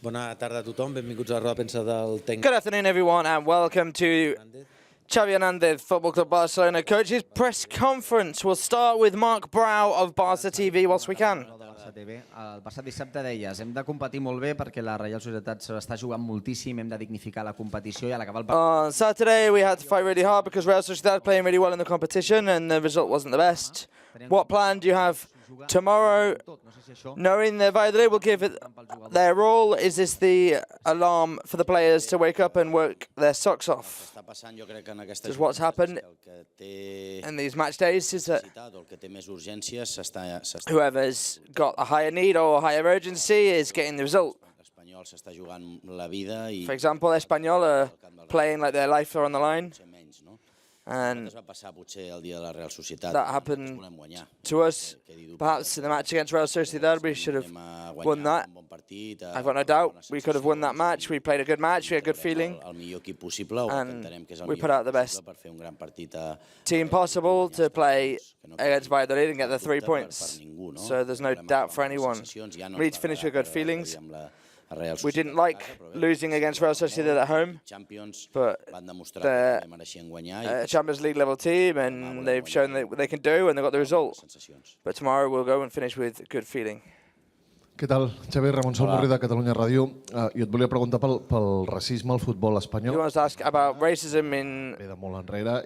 Bona tarda a tothom, benvinguts a la roda de premsa del tècnic. Good afternoon, everyone, and welcome to Xavi Hernández, Football Club Barcelona coach's press conference. We'll start with Marc Brau of Barça TV whilst we can. El passat dissabte deies, hem de competir molt bé perquè la Reial Societat s'està jugant moltíssim, hem de dignificar la competició i a l'acabar el partit. On Saturday, we had to fight really hard because Real Sociedad playing really well in the competition and the result wasn't the best. What plan do you have tomorrow? Knowing that Valladolid will give it their all, is this the alarm for the players to wake up and work their socks off? Because what's happened in these match days is that whoever's got a higher need or higher urgency is getting the result. For example, Espanyol are playing like their life are on the line. And that happened to us. Perhaps in the match against Real Sociedad, we should have won that. I've got no doubt we could have won that match. We played a good match, we had a good feeling, and we put out the best team possible to play against Valladolid and get the 3 points. So there's no doubt for anyone. We need to finish with good feelings. We didn't like losing against Real Sociedad at home, but they're a Champions League level team and they've shown what they can do and they got the result. But tomorrow we'll go and finish with good feeling. Què tal? Xavi, Ramon Salmorri de Catalunya Ràdio. Jo et volia preguntar pel racisme al futbol espanyol. You want to ask about racism in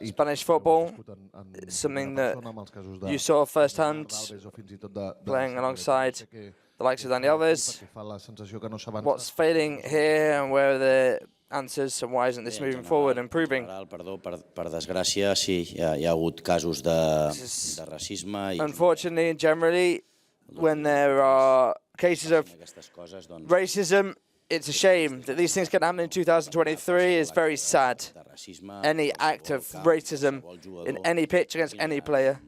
Spanish football, something that you saw firsthand playing alongside the likes of Dani Alves. What's failing here and where are the answers and why isn't this moving forward and improving? Per desgràcia, sí, hi ha hagut casos de racisme. Unfortunately and generally, when there are cases of racism, it's a shame that these things can happen in 2023. It's very sad. Any act of racism in any pitch against any player.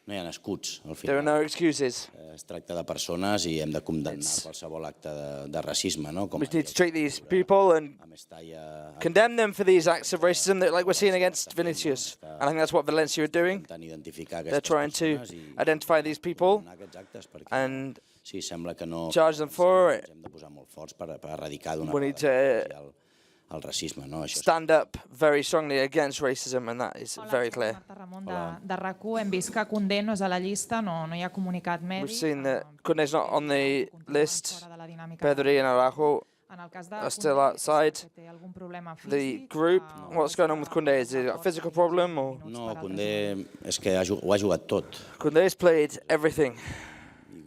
No hi ha escuts, al final. There are no excuses. Es tracta de persones I hem de condemnar qualsevol acte de racisme. We need to treat these people and condemn them for these acts of racism that, like we're seeing against Vinicius. And I think that's what Valencia are doing. They're trying to identify these people and charge them for it. We need to stand up very strongly against racism, and that is very clear. We've seen that Koundé's not on the list. Pedri and Araujo are still outside the group. What's going on with Koundé? Is he got a physical problem? Or? No, Koundé és que ho ha jugat tot. Koundé's played everything.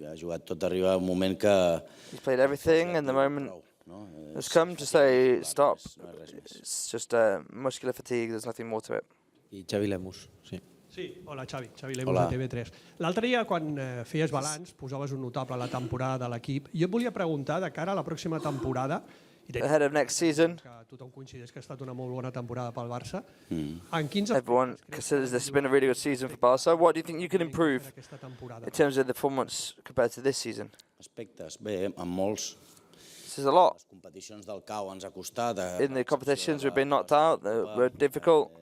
Ha jugat tot, arriba un moment que... He's played everything, and the moment has come to say stop. It's just muscular fatigue, there's nothing more to it. I Xavi Lemus, sí. Sí, hola Xavi, Xavi Lemus de TV3. L'altre dia, quan feies balanç, posaves un notable a la temporada de l'equip. Jo et volia preguntar, de cara a la pròxima temporada, ahead of next season, tothom coincideix que ha estat una molt bona temporada pel Barça. Everyone considers this has been a really good season for Barça. What do you think you can improve in terms of the performance compared to this season? Aspectes, bé, amb molts. This is a lot. In the competitions we've been knocked out, they were difficult,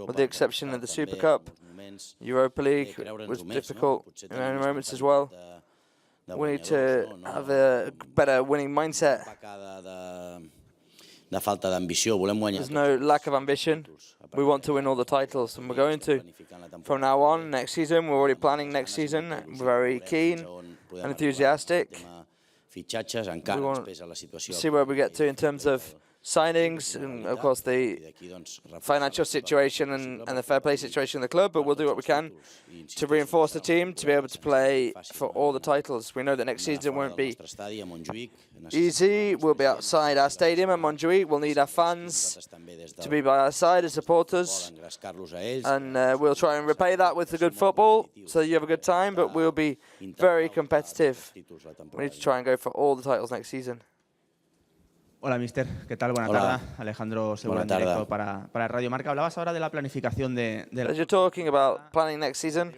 with the exception of the Super Cup. Europa League was difficult in many moments as well. We need to have a better winning mindset. There's no lack of ambition. We want to win all the titles, and we're going to. From now on, next season, we're already planning next season. We're very keen and enthusiastic. We want to see where we get to in terms of signings and, of course, the financial situation and the fair play situation of the club, but we'll do what we can to reinforce the team to be able to play for all the titles. We know that next season won't be easy. We'll be outside our stadium at Montjuïc. We'll need our fans to be by our side as supporters, and we'll try and repay that with the good football so you have a good time, but we'll be very competitive. We need to try and go for all the titles next season. Hola, mister. ¿Qué tal? Buena tarde. Alejandro Segura, en directo para Radio Marca. Hablabas ahora de la planificación de As you're talking about planning next season,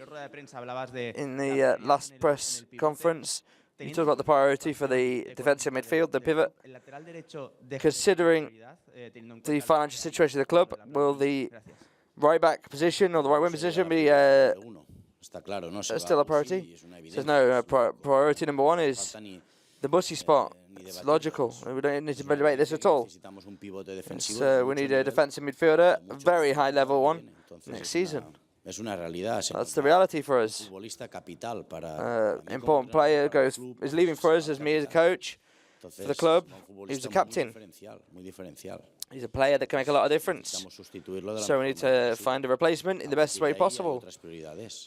in the last press conference, you talked about the priority for the defensive midfield, the pivot. Considering the financial situation of the club, will the right back position or the right wing position be still a priority? Says no, priority number one is the bussy spot. It's logical. We don't need to debate this at all. So we need a defensive midfielder, a very high level one, next season. That's the reality for us. Important player is leaving for us as me as a coach for the club. He's a captain. He's a player that can make a lot of difference. So we need to find a replacement in the best way possible.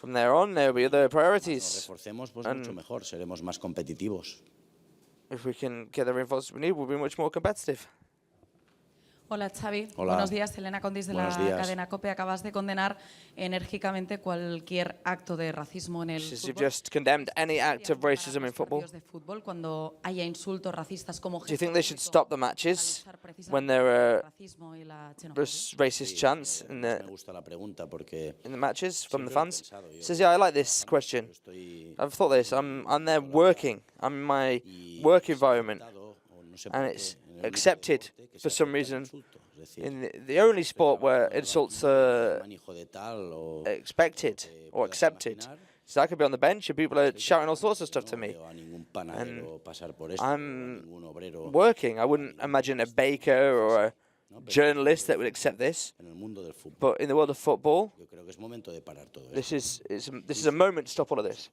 From there on, there will be other priorities. And if we can get the reinforcements we need, we'll be much more competitive. Hola Xavi, buenos días. Elena Condis de la cadena COPE. Acabas de condenar enérgicamente cualquier acto de racismo en el fútbol. You've just condemned any act of racism in football. Cuando haya insultos racistas como Do you think they should stop the matches when there are racist chants in the matches from the fans? He says, yeah, I like this question. I've thought this. I'm there working. I'm in my work environment, and it's accepted for some reason. In the only sport where insults are expected or accepted. So I could be on the bench and people are shouting all sorts of stuff to me. And I'm working. I wouldn't imagine a baker or a journalist that would accept this. But in the world of football, this is a moment to stop all of this.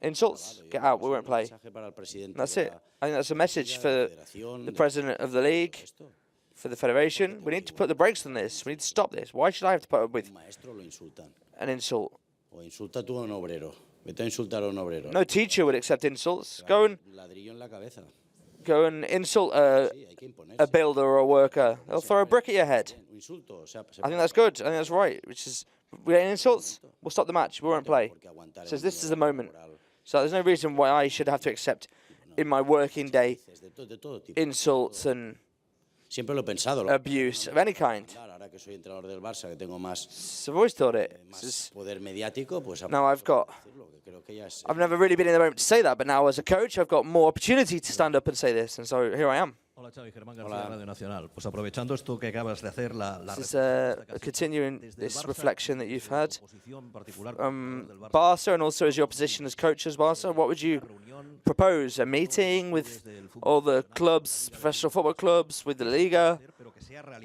Insults, get out, we won't play. That's it. I think that's a message for the president of the league, for the federation. We need to put the brakes on this. We need to stop this. Why should I have to put up with an insult? No teacher would accept insults. Go and insult a builder or a worker. They'll throw a brick at your head. I think that's good. I think that's right. We're getting insults, we'll stop the match. We won't play. Says this is the moment. So there's no reason why I should have to accept in my working day insults and abuse of any kind. So I've always thought it. Now I've never really been in the moment to say that, but now as a coach I've got more opportunity to stand up and say this, and so here I am. Hola Xavi, Germán García, Radio Nacional. Pues aprovechando esto que acabas de hacer, this is continuing this reflection that you've had. Barça, and also as your position as coach as Barça, what would you propose? A meeting with all the clubs, professional football clubs, with the Liga?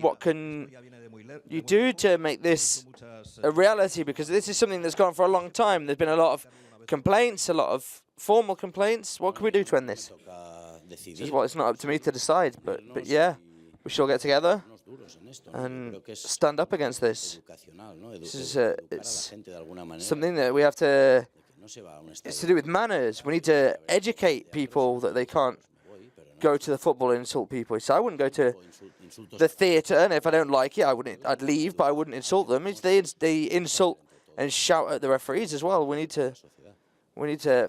What can you do to make this a reality? Because this is something that's gone on for a long time. There's been a lot of complaints, a lot of formal complaints. What can we do to end this? It's not up to me to decide, but yeah, we shall get together and stand up against this. This is it's something that we have to. It's to do with manners. We need to educate people that they can't go to the football and insult people. So I wouldn't go to the theatre, and if I don't like it, I'd leave, but I wouldn't insult them. They insult and shout at the referees as well. We need to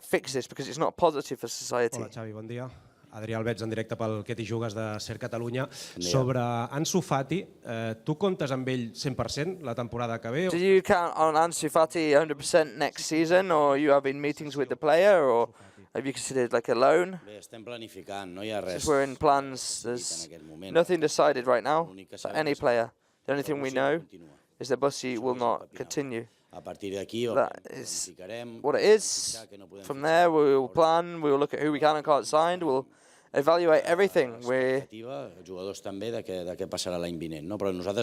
fix this because it's not positive for society. Hola Xavi, bon dia. Adrià Albeig, en directe pel Que t'hi jugues de Ser Catalunya. Sobre Ansu Fati, tu comptes amb ell 100% la temporada que ve? Do you count on Ansu Fati 100% next season, or you have been meetings with the player, or have you considered like a loan? Since we're in plans, there's nothing decided right now for any player. The only thing we know is that Bussy will not continue. That is what it is. From there, we will plan, we will look at who we can and can't sign, we'll evaluate everything. We're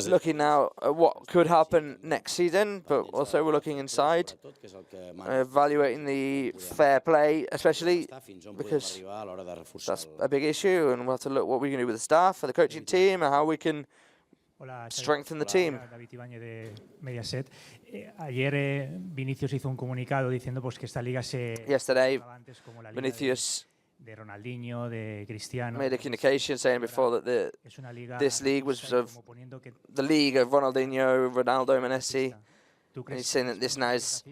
looking now at what could happen next season, but also we're looking inside, evaluating the fair play, especially because that's a big issue, and we'll have to look what we can do with the staff, for the coaching team, and how we can strengthen the team. Ayer Vinicius hizo un comunicado diciendo pues que esta liga se Yesterday, Vinicius de Ronaldinho, de Cristiano. Made a communication saying before that this league was the league of Ronaldinho, Ronaldo, and Messi. And he's saying that this now is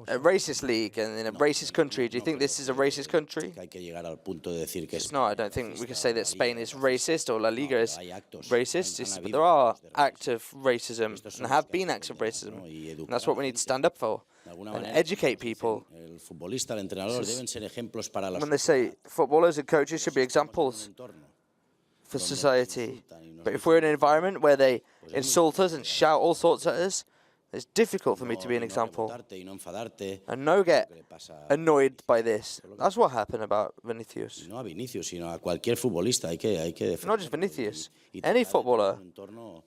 a racist league and in a racist country. Do you think this is a racist country? It's not. I don't think we can say that Spain is racist or La Liga is racist. But there are acts of racism and have been acts of racism. And that's what we need to stand up for and educate people. When they say footballers and coaches should be examples for society. But if we're in an environment where they insult us and shout all sorts at us, It's difficult for me to be an example. And no get annoyed by this. That's what happened about Vinicius. No a Vinicius, sino a cualquier futbolista. Hay que not just Vinicius. Any footballer.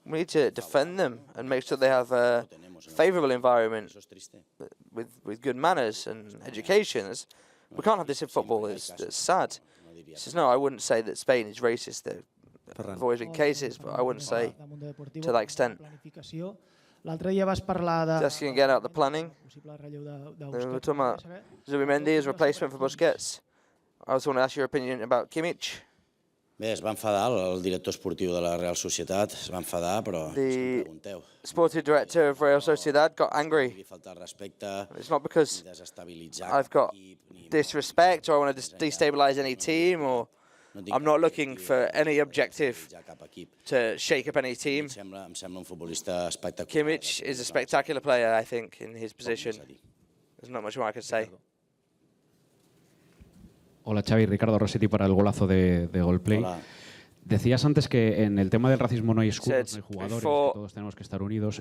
We need to defend them and make sure they have a favourable environment with good manners and education. We can't have this in football. It's sad. He says, no, I wouldn't say that Spain is racist. There have always been cases, but I wouldn't say to that extent. L'altre dia vas parlar de... Just to get out the planning. We're talking about Xavi as replacement for Busquets. I also want to ask your opinion about Kimmich. Bé, es va enfadar el director esportiu de la Real Societat, es va enfadar, però the sporting director of Real Sociedad got angry. It's not because I've got disrespect or I want to destabilize any team, or I'm not looking for any objective to shake up any team. Kimmich is a spectacular player, I think, in his position. There's not much more I can say. Hola Xavi, Ricardo Rossetti para el golazo de Goalplay. Hola. Decías antes que en el tema del racismo no hay escudos, no hay jugadores, que todos tenemos que estar unidos.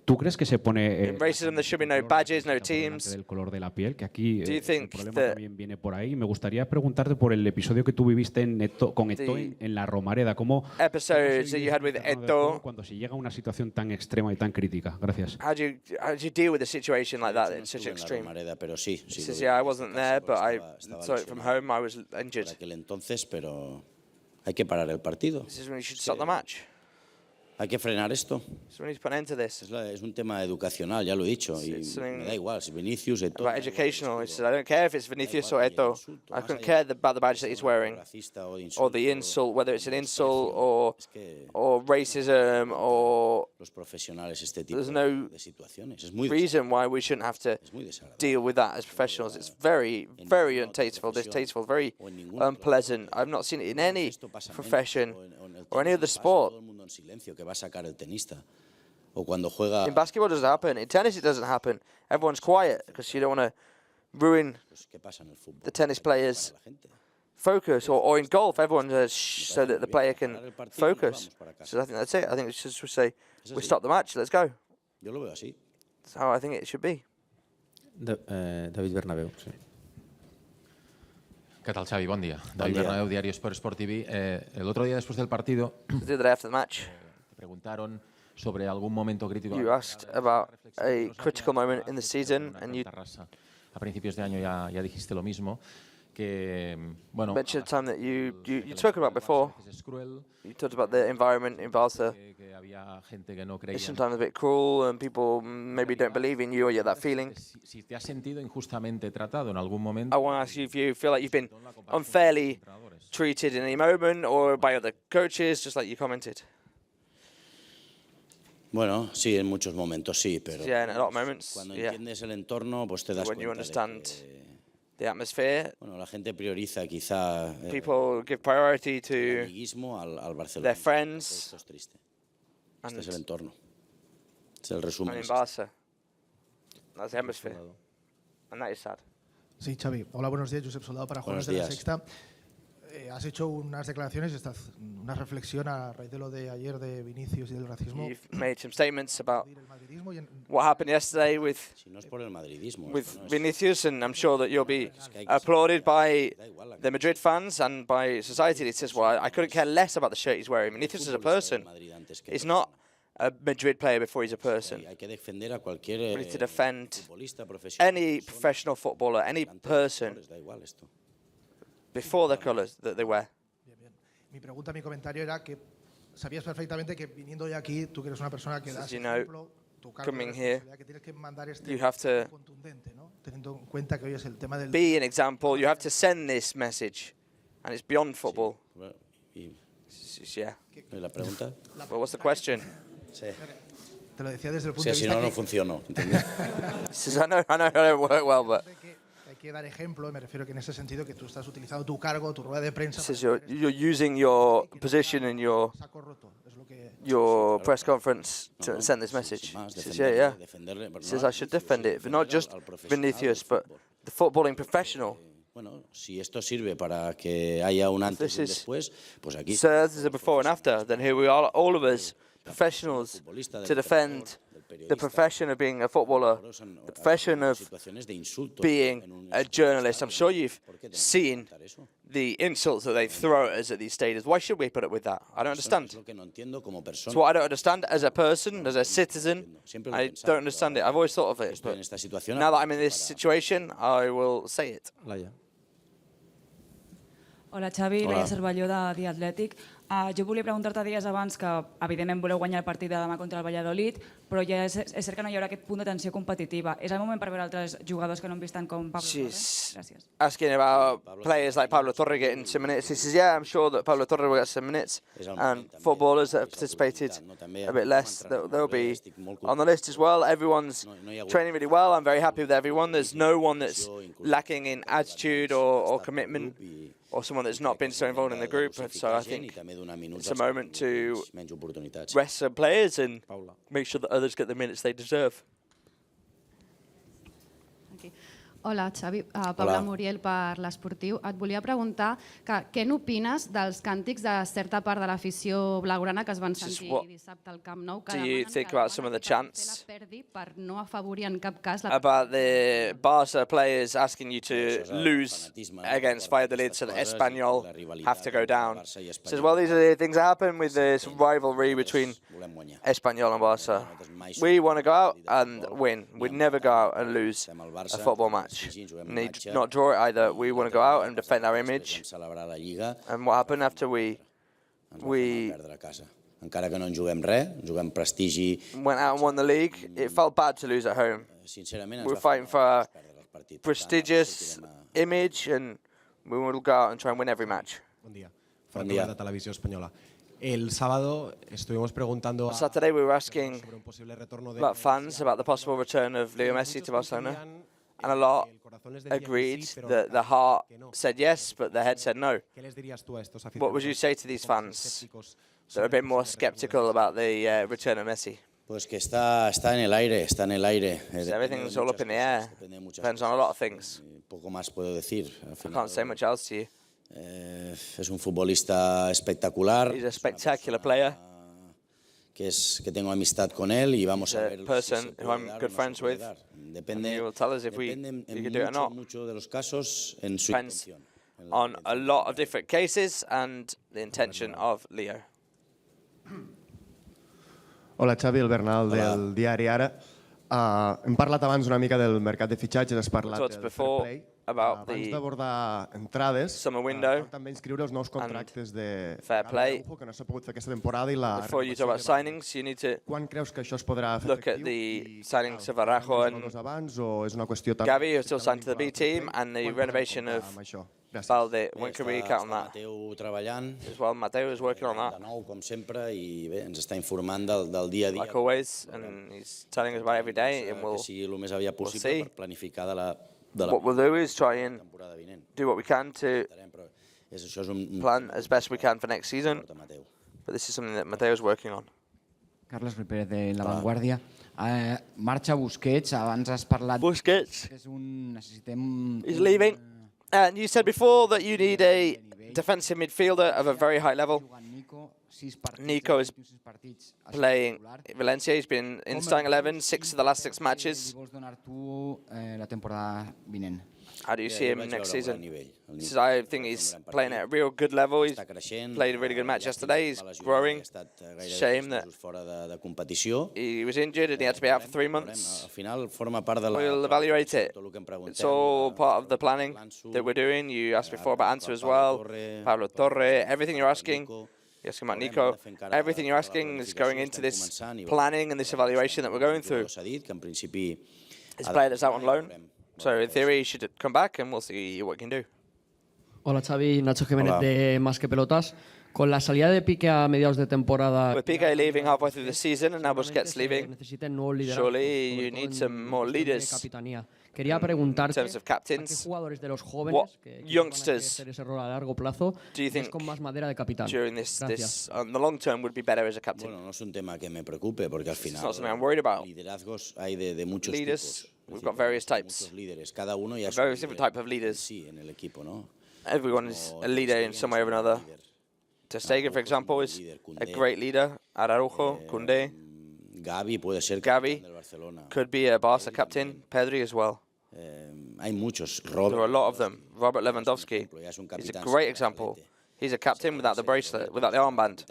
¿Tú crees que se pone in racism there should be no badges, no teams? del color de la piel? Que aquí Do you el think problema también viene por ahí. Me gustaría preguntarte por el episodio que tú viviste con Eto'o en la Romareda. ¿Cómo episodes that you had with Eto'o cuando se llega a una situación tan extrema y tan crítica? Gracias. How do you deal with a situation like that in such extreme? Pero sí, He says, yeah, I wasn't there, but I saw it from home. I was injured. Aquel entonces, pero hay que parar el partido. This is when you should stop the match. Hay que frenar esto. So we need to put an end to this. Es un tema educacional, ya lo he dicho, y me da igual si Vinicius, Eto'o. About educational, he said, I don't care if it's Vinicius or Eto'o. I couldn't care about the badge that he's wearing, or the insult, whether it's an insult or racism or. There's no reason why we shouldn't have to deal with that as professionals. It's very, very distasteful, very unpleasant. I've not seen it in any profession or any other sport. In basketball it doesn't happen. In tennis it doesn't happen. Everyone's quiet because you don't want to ruin the tennis players' focus. Or in golf, everyone says shh so that the player can focus. So I think that's it. I think we should just say, we stop the match, let's go. That's how I think it should be. David Bernabéu, sí. ¿Qué tal, Xavi? Buen día. David Bernabéu, Diario Sport TV. El otro día, después del partido, The day after the match, te preguntaron sobre algún momento crítico. you asked about a critical moment in the season, and you A principios de año ya dijiste lo mismo. Que, bueno, mentioned the time that you'd spoken about before. You talked about the environment in Barça. que había gente que no creía. It's sometimes a bit cruel and people maybe don't believe in you or you have that feeling. Si te has sentido injustamente tratado en algún momento. I want to ask you if you feel like you've been unfairly treated in any moment or by other coaches, just like you commented. Bueno, sí, en muchos momentos sí, pero Yeah, in a lot of moments. cuando Yeah. entiendes el entorno, pues te das When you cuenta understand de que, the atmosphere, bueno, la gente prioriza quizá people give priority el to amiguismo al Barcelona. their friends. Esto es triste. And, Este es el entorno. Es el resumen. and in Barça. That's the atmosphere. And that is sad. Sí, Xavi. Hola, buenos días. Josep Soldado para Juegos de la Sexta. Has hecho unas declaraciones, una reflexión a raíz de lo de ayer de Vinicius y del racismo. You've made some statements about what happened yesterday with Si no es por el madridismo, Vinicius, and I'm sure that you'll be applauded by the Madrid fans and by society. It says, well, I couldn't care less about the shirt he's wearing. Vinicius is a person. He's not a Madrid player before he's a person. hay que defender a cualquier We need to defend futbolista profesional. any professional footballer, any person, Da igual esto. before the colours that they wear. Mi pregunta, mi comentario era que sabías perfectamente que viniendo hoy aquí, tú que eres una persona que das As you know, ejemplo, tu cargo de coming here, responsabilidad, que tienes que mandar este you have to contundente, ¿no? Teniendo en cuenta que hoy es el tema del... be an example. You have to send this message, and it's beyond football. Y Yeah. la pregunta. Well, what's the question? Sí. Te lo decía desde el punto Sí, de si vista no, no que funcionó. ¿Entendés? Says, I know I don't work well, but hay que dar ejemplo, me refiero que en ese sentido que tú estás utilizando tu cargo, tu rueda de prensa... says you're using your position in your press conference to send this message. Says, yeah. Says I should defend it, but not just Vinicius, but the footballing professional. Bueno, si esto sirve para que haya un antes y un después, pues aquí... So there's a before and after. Then here we are, all of us, professionals, to defend the profession of being a footballer, the profession of being a journalist. I'm sure you've seen the insults that they throw at us at these stadiums. Why should we put up with that? I don't understand. It's what I don't understand as a person, as a citizen. I don't understand it. I've always thought of it. But now that I'm in this situation, I will say it. Hola, Xavi, Laia Cervelló de The Athletic. Jo volia preguntar-te dies abans que, evidentment, voleu guanyar el partit de demà contra el Valladolid, però ja és cert que no hi haurà aquest punt de tensió competitiva. És el moment per veure altres jugadors que no hem vist tant com Pablo Torre? Gràcies. Asking about players like Pablo Torre getting some minutes. He says, yeah, I'm sure that Pablo Torre will get some minutes. And footballers that have participated a bit less, they'll be on the list as well. Everyone's training really well. I'm very happy with everyone. There's no one that's lacking in attitude or commitment, or someone that's not been so involved in the group. So I think it's a moment to rest some players and make sure that others get the minutes they deserve. Hola, Xavi. Paula Muriel per l'Esportiu. Et volia preguntar què n'opines dels càntics de certa part de l'afició blaugrana que es van sentir dissabte al Camp Nou, que demanen que la perdi per no afavorir en cap cas la... About the Barça players asking you to lose against Valladolid so that Espanyol have to go down. Says, well, these are the things that happen with this rivalry between Espanyol and Barça. We want to go out and win. We'd never go out and lose a football match. Need not draw it either. We want to go out and defend our image. And what happened after we encara que no en juguem res, juguem prestigi. Went out and won the league. It felt bad to lose at home. We're fighting for a prestigious image, and we will go out and try and win every match. Bon dia. Bon dia. De Televisió Espanyola. El sábado estuvimos preguntando. Saturday we were asking about fans about the possible return of Leo Messi to Barcelona. And a lot agreed that the heart said yes, but the head said no. What would you say to these fans that are a bit more skeptical about the return of Messi? Pues que está en el aire, está en el aire. Everything's all up in the air. Depends on a lot of things. Poco más puedo decir. I can't say much else to you. Es un futbolista espectacular. He's a spectacular player. Que tengo amistad con él y vamos a ver. Person who I'm good friends with. He will tell us if we can do it or not. Depends on a lot of different cases and the intention of Leo. Hola, Xavi, el Bernal del diari Ara. Hem parlat abans una mica del mercat de fitxatges, has parlat del fair play. Abans d'abordar entrades, també inscriure els nous contractes de Araujo, que no s'ha pogut fer aquesta temporada, i la renovació. Quan creus que això es podrà fer efectiu? Look at the signings of Araujo and Xavi, who still signed to the B team, and the renovation of Valde. When can we count on that? As well, Mateo is working on that. De nou, com sempre, i bé, ens està informant del dia a dia. Like always, and he's telling us about every day, and we'll see el més aviat possible per planificar de la... What we'll do is try and do what we can to plan as best we can for next season. But this is something that Mateo's working on. Carles Ripérez de La Vanguardia. Marxa Busquets, abans has parlat... Busquets is leaving. And you said before that you need a defensive midfielder of a very high level. Nico is playing Valencia. He's been in starting 11, 6 of the last 6 matches. How do you see him next season? I think he's playing at a real good level. He's played a really good match yesterday. He's growing. Shame that he was injured and he had to be out for 3 months. We'll evaluate it. It's all part of the planning that we're doing. You asked before about Answer as well. Pablo Torre, everything you're asking. You're asking about Nico. Everything you're asking is going into this planning and this evaluation that we're going through. It's a player that's out on loan. So in theory, he should come back and we'll see what he can do. Hola Xavi, Nacho Jiménez de Más que Pelotas. Con la salida de Piqué a mediados de temporada... With Piqué leaving halfway through the season and now Busquets leaving, surely you need some more leaders. Quería preguntarte, in terms of captains, ¿qué jugadores de los jóvenes que youngsters ese rol a largo plazo do you think con más madera de capitán? During this on the long term would be better as a captain? Bueno, no es un tema que me preocupe porque al final it's not something I'm worried about. Liderazgos hay de muchos leaders, tipos. We've got various types. Cada uno ya various different type of leaders. Sí, en el equipo, ¿no? Everyone is a leader in some way or another. Ter Stegen, for example, is a great leader. Araujo, Koundé. Gavi puede ser Gavi del Barcelona. could be a Barca captain. Pedri as well. Hay muchos. There are a lot of them. Robert Lewandowski is a great example. He's a captain without the bracelet, without the armband.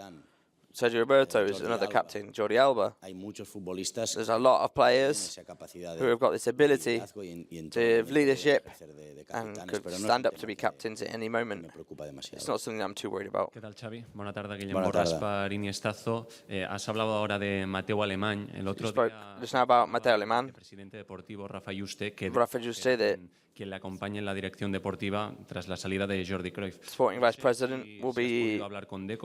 Sergio Roberto is another captain. Jordi Alba. There's a lot of players who have got this ability to have leadership and could stand up to be captains at any moment. It's not something I'm too worried about. ¿Qué tal, Xavi? Buena tarde, Guillem Borras para Iniestazo. Has hablado ahora de Mateo Alemán. El otro día, just now about Mateo Alemán. El presidente deportivo Rafa Yuste, que quien le acompañe en la dirección deportiva tras la salida de Jordi Cruyff. Sporting Vice President will be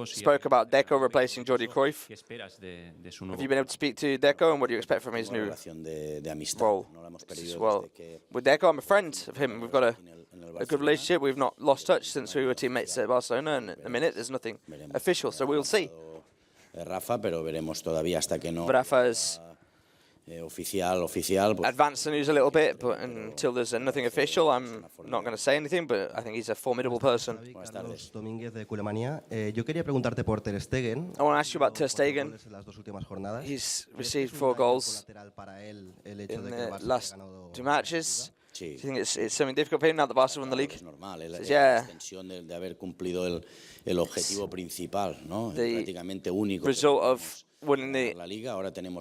spoke about Deco replacing Jordi Cruyff. ¿Qué esperas de su nuevo? Have you been able to speak to Deco, and what do you expect from his new role? Well, with Deco, I'm a friend of him. We've got a good relationship. We've not lost touch since we were teammates at Barcelona, and at the minute there's nothing official, so we'll see. Rafa, pero veremos todavía hasta que no. Rafa's oficial. Advanced the news a little bit, but until there's nothing official, I'm not going to say anything, but I think he's a formidable person. Buenas tardes. Domínguez de Culemanía. Yo quería preguntarte por Ter Stegen. I want to ask you about Ter Stegen. Las dos últimas jornadas. He's received 4 goals in the last 2 matches. Do you think it's something difficult for him now that Barca won the league? La extensión de haber cumplido el objetivo principal, ¿no? Prácticamente único. Result of winning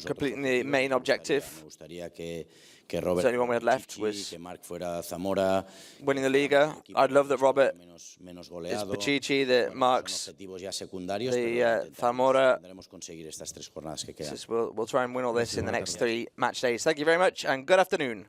completing the main objective. Me gustaría que Robert, the only one we had left was que Marc fuera Zamora, winning the Liga. I'd love that Robert menos is goleado, Pichichi, that Marc's objetivos ya secundarios, the Zamora. Tendremos conseguir estas 3 jornadas que quedan. We'll try and win all this in the next 3 match days. Thank you very much, and good afternoon.